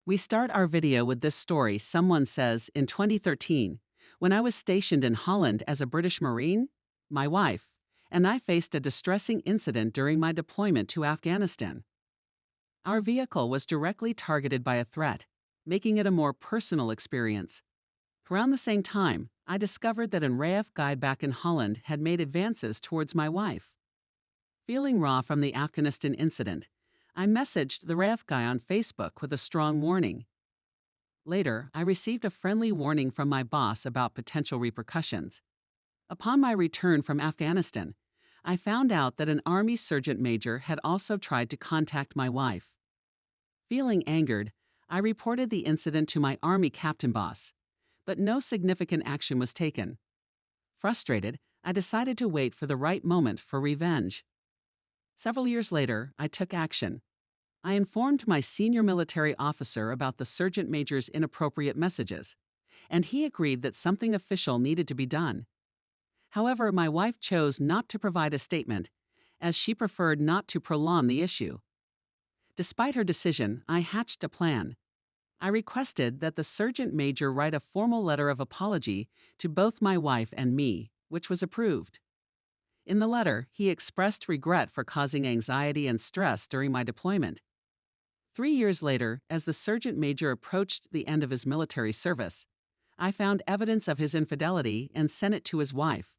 We start our video with this story. Someone says, in 2013, when I was stationed in Holland as a British Marine, my wife and I faced a distressing incident during my deployment to Afghanistan. Our vehicle was directly targeted by a threat, making it a more personal experience. Around the same time, I discovered that an RAF guy back in Holland had made advances towards my wife. Feeling raw from the Afghanistan incident, I messaged the RAF guy on Facebook with a strong warning. Later, I received a friendly warning from my boss about potential repercussions. Upon my return from Afghanistan, I found out that an Army sergeant major had also tried to contact my wife. Feeling angered, I reported the incident to my Army captain boss, but no significant action was taken. Frustrated, I decided to wait for the right moment for revenge. Several years later, I took action. I informed my senior military officer about the sergeant major's inappropriate messages, and he agreed that something official needed to be done. However, my wife chose not to provide a statement, as she preferred not to prolong the issue. Despite her decision, I hatched a plan. I requested that the sergeant major write a formal letter of apology to both my wife and me, which was approved. In the letter, he expressed regret for causing anxiety and stress during my deployment. 3 years later, as the sergeant major approached the end of his military service, I found evidence of his infidelity and sent it to his wife.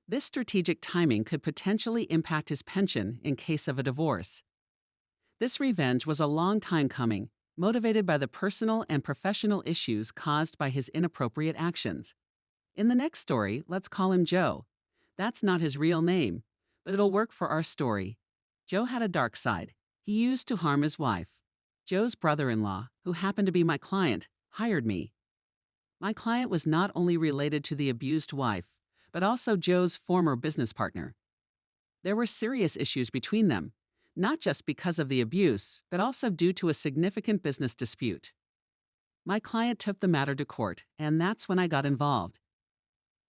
This strategic timing could potentially impact his pension in case of a divorce. This revenge was a long time coming, motivated by the personal and professional issues caused by his inappropriate actions. In the next story, let's call him Joe. That's not his real name, but it'll work for our story. Joe had a dark side. He used to harm his wife. Joe's brother-in-law, who happened to be my client, hired me. My client was not only related to the abused wife, but also Joe's former business partner. There were serious issues between them, not just because of the abuse, but also due to a significant business dispute. My client took the matter to court, and that's when I got involved.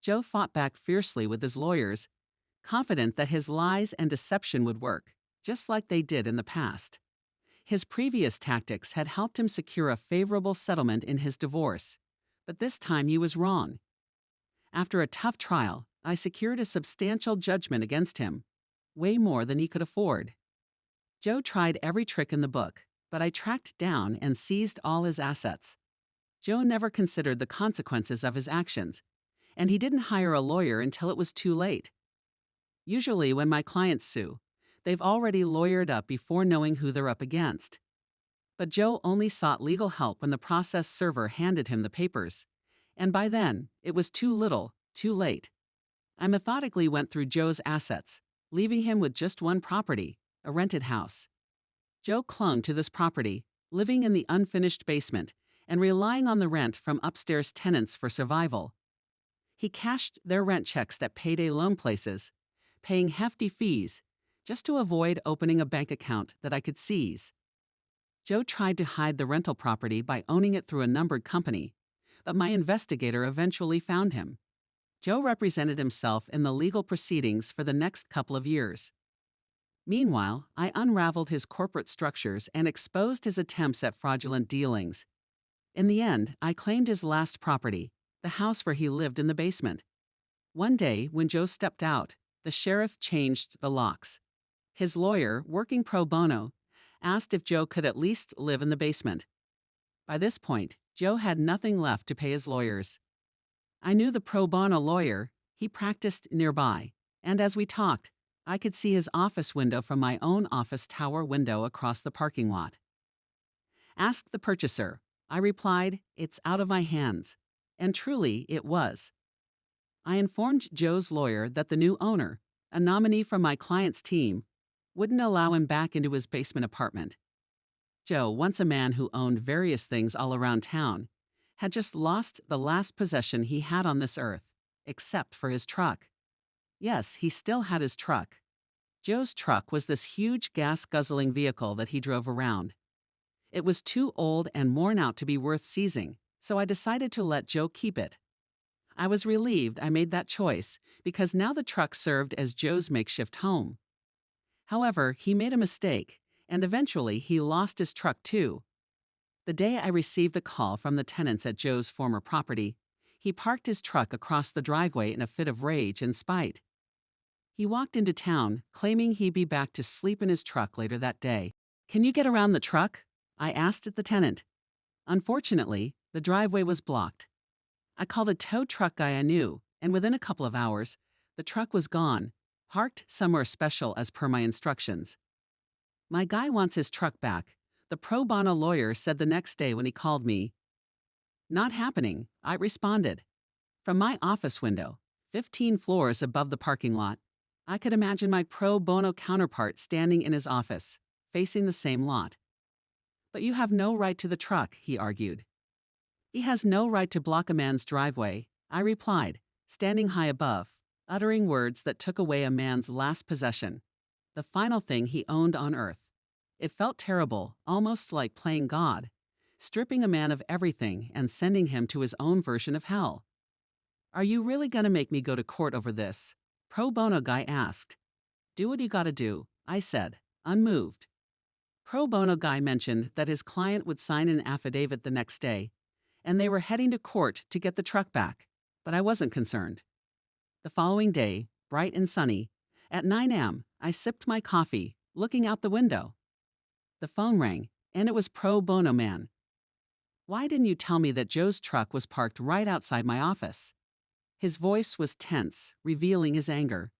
Joe fought back fiercely with his lawyers, confident that his lies and deception would work, just like they did in the past. His previous tactics had helped him secure a favorable settlement in his divorce, but this time he was wrong. After a tough trial, I secured a substantial judgment against him, way more than he could afford. Joe tried every trick in the book, but I tracked down and seized all his assets. Joe never considered the consequences of his actions, and he didn't hire a lawyer until it was too late. Usually when my clients sue, they've already lawyered up before knowing who they're up against. But Joe only sought legal help when the process server handed him the papers, and by then, it was too little, too late. I methodically went through Joe's assets, leaving him with just one property, a rented house. Joe clung to this property, living in the unfinished basement and relying on the rent from upstairs tenants for survival. He cashed their rent checks at payday loan places, paying hefty fees just to avoid opening a bank account that I could seize. Joe tried to hide the rental property by owning it through a numbered company, but my investigator eventually found him. Joe represented himself in the legal proceedings for the next couple of years. Meanwhile, I unraveled his corporate structures and exposed his attempts at fraudulent dealings. In the end, I claimed his last property, the house where he lived in the basement. One day, when Joe stepped out, the sheriff changed the locks. His lawyer, working pro bono, asked if Joe could at least live in the basement. By this point, Joe had nothing left to pay his lawyers. I knew the pro bono lawyer. He practiced nearby, and as we talked, I could see his office window from my own office tower window across the parking lot. Asked the purchaser, I replied, "It's out of my hands." And truly, it was. I informed Joe's lawyer that the new owner, a nominee from my client's team, wouldn't allow him back into his basement apartment. Joe, once a man who owned various things all around town, had just lost the last possession he had on this earth, except for his truck. Yes, he still had his truck. Joe's truck was this huge gas-guzzling vehicle that he drove around. It was too old and worn out to be worth seizing, so I decided to let Joe keep it. I was relieved I made that choice because now the truck served as Joe's makeshift home. However, he made a mistake, and eventually he lost his truck too. The day I received a call from the tenants at Joe's former property, he parked his truck across the driveway in a fit of rage and spite. He walked into town, claiming he'd be back to sleep in his truck later that day. "Can you get around the truck?" I asked the tenant. Unfortunately, the driveway was blocked. I called a tow truck guy I knew, and within a couple of hours, the truck was gone, parked somewhere special as per my instructions. "My guy wants his truck back," the pro bono lawyer said the next day when he called me. "Not happening," I responded. From my office window, 15 floors above the parking lot, I could imagine my pro bono counterpart standing in his office, facing the same lot. "But you have no right to the truck," he argued. "He has no right to block a man's driveway," I replied, standing high above, uttering words that took away a man's last possession, the final thing he owned on earth. It felt terrible, almost like playing God, stripping a man of everything and sending him to his own version of hell. "Are you really gonna make me go to court over this?" Pro bono guy asked. "Do what you gotta do," I said, unmoved. Pro bono guy mentioned that his client would sign an affidavit the next day, and they were heading to court to get the truck back, but I wasn't concerned. The following day, bright and sunny, at 9 a.m., I sipped my coffee, looking out the window. The phone rang, and it was Pro Bono Man. "Why didn't you tell me that Joe's truck was parked right outside my office?" His voice was tense, revealing his anger.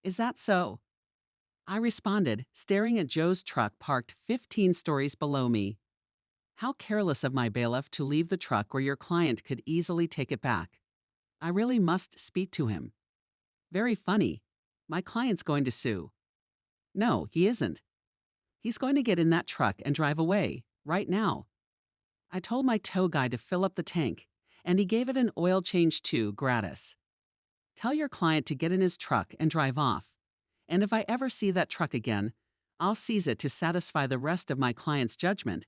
"Is that so?" I responded, staring at Joe's truck parked 15 stories below me. "How careless of my bailiff to leave the truck where your client could easily take it back. I really must speak to him." "Very funny. My client's going to sue." "No, he isn't. He's going to get in that truck and drive away, right now." I told my tow guy to fill up the tank, and he gave it an oil change too, gratis. "Tell your client to get in his truck and drive off. And if I ever see that truck again, I'll seize it to satisfy the rest of my client's judgment."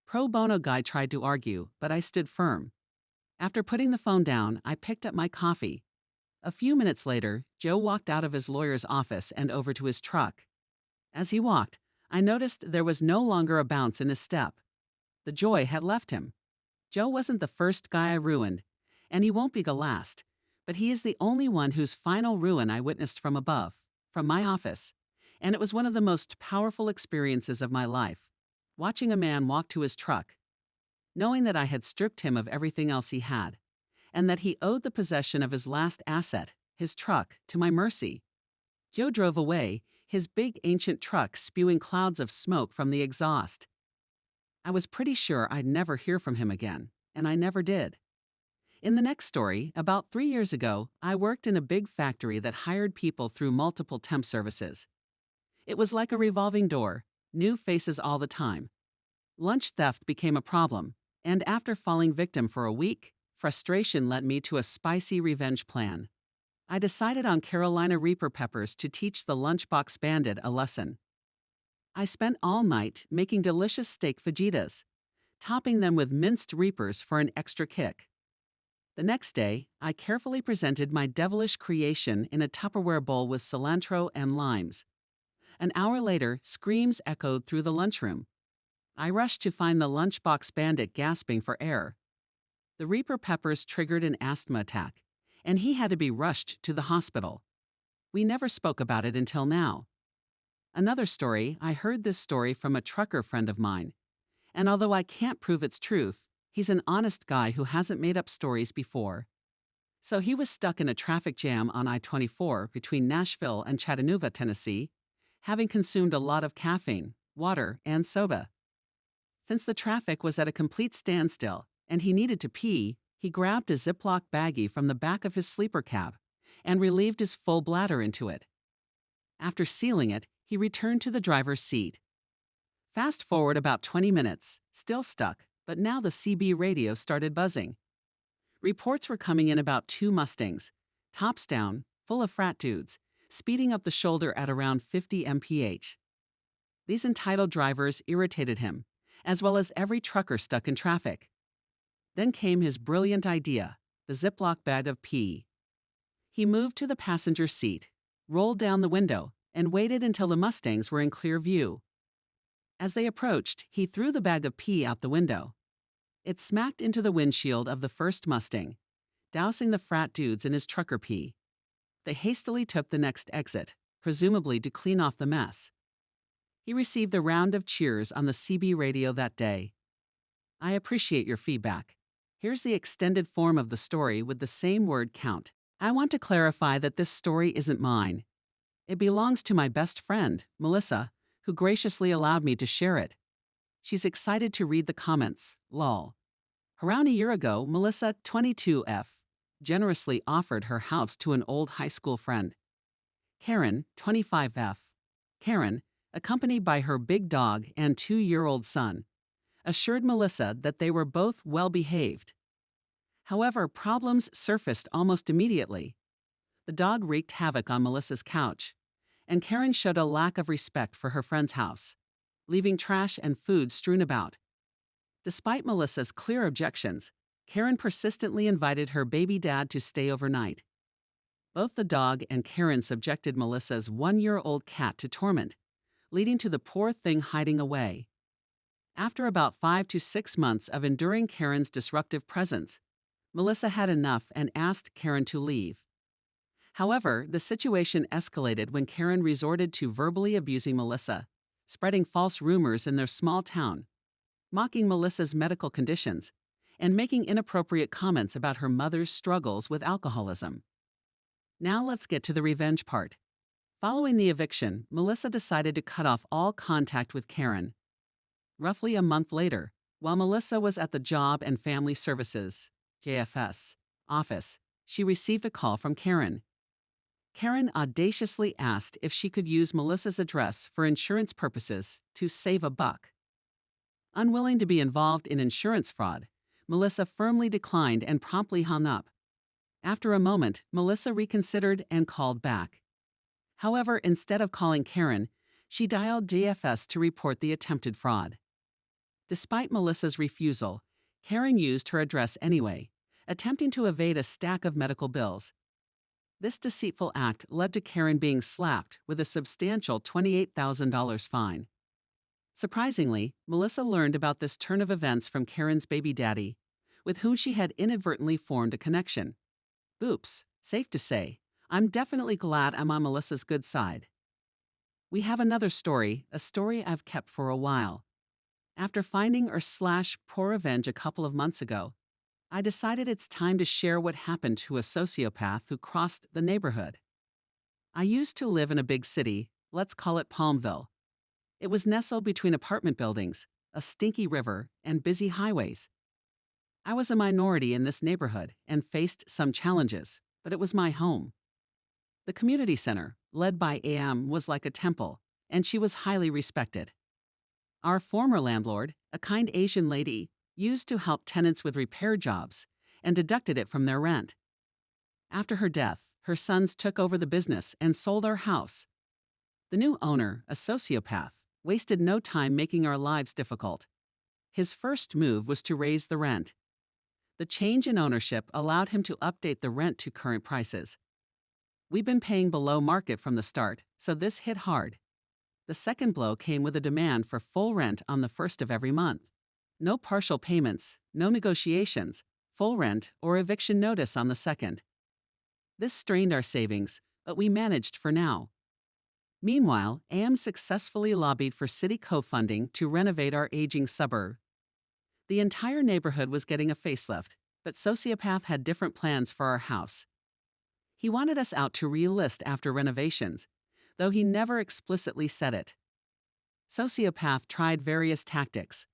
Pro bono guy tried to argue, but I stood firm. After putting the phone down, I picked up my coffee. A few minutes later, Joe walked out of his lawyer's office and over to his truck. As he walked, I noticed there was no longer a bounce in his step. The joy had left him. Joe wasn't the first guy I ruined, and he won't be the last, but he is the only one whose final ruin I witnessed from above, from my office, and it was one of the most powerful experiences of my life, watching a man walk to his truck, knowing that I had stripped him of everything else he had, and that he owed the possession of his last asset, his truck, to my mercy. Joe drove away, his big ancient truck spewing clouds of smoke from the exhaust. I was pretty sure I'd never hear from him again, and I never did. In the next story, about 3 years ago, I worked in a big factory that hired people through multiple temp services. It was like a revolving door, new faces all the time. Lunch theft became a problem, and after falling victim for a week, frustration led me to a spicy revenge plan. I decided on Carolina Reaper peppers to teach the lunchbox bandit a lesson. I spent all night making delicious steak fajitas, topping them with minced reapers for an extra kick. The next day, I carefully presented my devilish creation in a Tupperware bowl with cilantro and limes. An hour later, screams echoed through the lunchroom. I rushed to find the lunchbox bandit gasping for air. The Reaper peppers triggered an asthma attack, and he had to be rushed to the hospital. We never spoke about it until now. Another story, I heard this story from a trucker friend of mine, and although I can't prove its truth, he's an honest guy who hasn't made up stories before. So he was stuck in a traffic jam on I-24 between Nashville and Chattanooga, Tennessee, having consumed a lot of caffeine, water, and soda. Since the traffic was at a complete standstill and he needed to pee, he grabbed a Ziploc baggie from the back of his sleeper cab and relieved his full bladder into it. After sealing it, he returned to the driver's seat. Fast forward about 20 minutes, still stuck, but now the CB radio started buzzing. Reports were coming in about 2 Mustangs, tops down, full of frat dudes, speeding up the shoulder at around 50 mph. These entitled drivers irritated him, as well as every trucker stuck in traffic. Then came his brilliant idea, the Ziploc bag of pee. He moved to the passenger seat, rolled down the window, and waited until the Mustangs were in clear view. As they approached, he threw the bag of pee out the window. It smacked into the windshield of the first Mustang, dousing the frat dudes in his trucker pee. They hastily took the next exit, presumably to clean off the mess. He received a round of cheers on the CB radio that day. I appreciate your feedback. Here's the extended form of the story with the same word count. I want to clarify that this story isn't mine. It belongs to my best friend, Melissa, who graciously allowed me to share it. She's excited to read the comments, lol. Around a year ago, Melissa, 22F, generously offered her house to an old high school friend. Karen, 25F. Karen, accompanied by her big dog and 2-year-old son, assured Melissa that they were both well-behaved. However, problems surfaced almost immediately. The dog wreaked havoc on Melissa's couch, and Karen showed a lack of respect for her friend's house, leaving trash and food strewn about. Despite Melissa's clear objections, Karen persistently invited her baby dad to stay overnight. Both the dog and Karen subjected Melissa's 1-year-old cat to torment, leading to the poor thing hiding away. After about 5 to 6 months of enduring Karen's disruptive presence, Melissa had enough and asked Karen to leave. However, the situation escalated when Karen resorted to verbally abusing Melissa, spreading false rumors in their small town, mocking Melissa's medical conditions, and making inappropriate comments about her mother's struggles with alcoholism. Now let's get to the revenge part. Following the eviction, Melissa decided to cut off all contact with Karen. Roughly a month later, while Melissa was at the Job and Family Services (JFS) office, she received a call from Karen. Karen audaciously asked if she could use Melissa's address for insurance purposes to save a buck. Unwilling to be involved in insurance fraud, Melissa firmly declined and promptly hung up. After a moment, Melissa reconsidered and called back. However, instead of calling Karen, she dialed JFS to report the attempted fraud. Despite Melissa's refusal, Karen used her address anyway, attempting to evade a stack of medical bills. This deceitful act led to Karen being slapped with a substantial $28,000 fine. Surprisingly, Melissa learned about this turn of events from Karen's baby daddy, with whom she had inadvertently formed a connection. Oops, safe to say, I'm definitely glad I'm on Melissa's good side. We have another story, a story I've kept for a while. After finding poor revenge a couple of months ago, I decided it's time to share what happened to a sociopath who crossed the neighborhood. I used to live in a big city, let's call it Palmville. It was nestled between apartment buildings, a stinky river, and busy highways. I was a minority in this neighborhood and faced some challenges, but it was my home. The community center, led by AM, was like a temple, and she was highly respected. Our former landlord, a kind Asian lady, used to help tenants with repair jobs and deducted it from their rent. After her death, her sons took over the business and sold our house. The new owner, a sociopath, wasted no time making our lives difficult. His first move was to raise the rent. The change in ownership allowed him to update the rent to current prices. We've been paying below market from the start, so this hit hard. The second blow came with a demand for full rent on the first of every month. No partial payments, no negotiations, full rent, or eviction notice on the second. This strained our savings, but we managed for now. Meanwhile, AM successfully lobbied for city co-funding to renovate our aging suburb. The entire neighborhood was getting a facelift, but Sociopath had different plans for our house. He wanted us out to relist after renovations, though he never explicitly said it. Sociopath tried various tactics: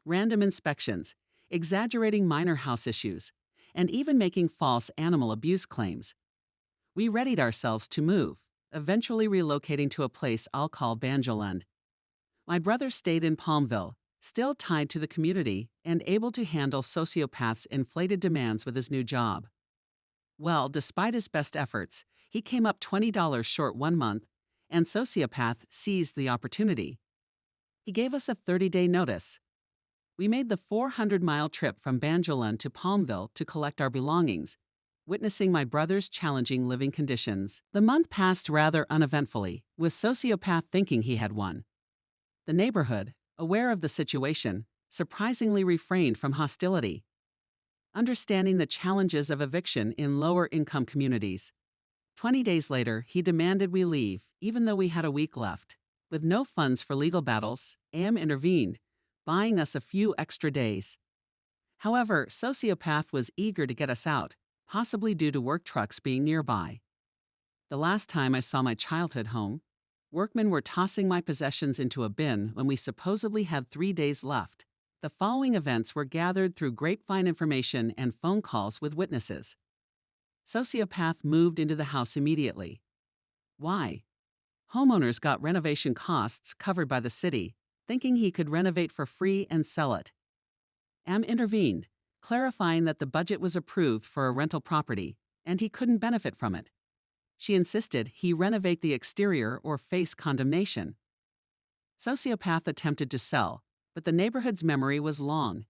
random inspections, exaggerating minor house issues, and even making false animal abuse claims. We readied ourselves to move, eventually relocating to a place I'll call Banjoland. My brother stayed in Palmville, still tied to the community and able to handle Sociopath's inflated demands with his new job. Well, despite his best efforts, he came up $20 short one month, and Sociopath seized the opportunity. He gave us a 30-day notice. We made the 400-mile trip from Banjoland to Palmville to collect our belongings, witnessing my brother's challenging living conditions. The month passed rather uneventfully, with Sociopath thinking he had won. The neighborhood, aware of the situation, surprisingly refrained from hostility. Understanding the challenges of eviction in lower-income communities. 20 days later, he demanded we leave, even though we had a week left. With no funds for legal battles, AM intervened, buying us a few extra days. However, Sociopath was eager to get us out, possibly due to work trucks being nearby. The last time I saw my childhood home, workmen were tossing my possessions into a bin when we supposedly had 3 days left. The following events were gathered through grapevine information and phone calls with witnesses. Sociopath moved into the house immediately. Why? Homeowners got renovation costs covered by the city, thinking he could renovate for free and sell it. AM intervened, clarifying that the budget was approved for a rental property, and he couldn't benefit from it. She insisted he renovate the exterior or face condemnation. Sociopath attempted to sell, but the neighborhood's memory was long.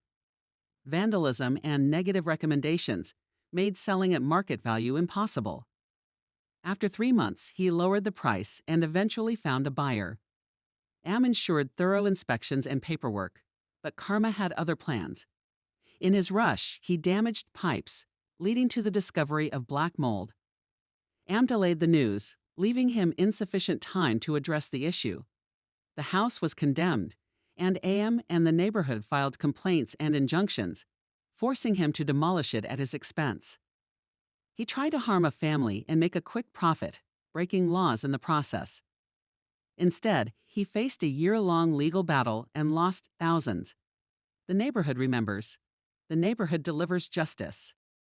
Vandalism and negative recommendations made selling at market value impossible. After 3 months, he lowered the price and eventually found a buyer. AM ensured thorough inspections and paperwork, but karma had other plans. In his rush, he damaged pipes, leading to the discovery of black mold. AM delayed the news, leaving him insufficient time to address the issue. The house was condemned, and AM and the neighborhood filed complaints and injunctions, forcing him to demolish it at his expense. He tried to harm a family and make a quick profit, breaking laws in the process. Instead, he faced a year-long legal battle and lost thousands. The neighborhood remembers. The neighborhood delivers justice.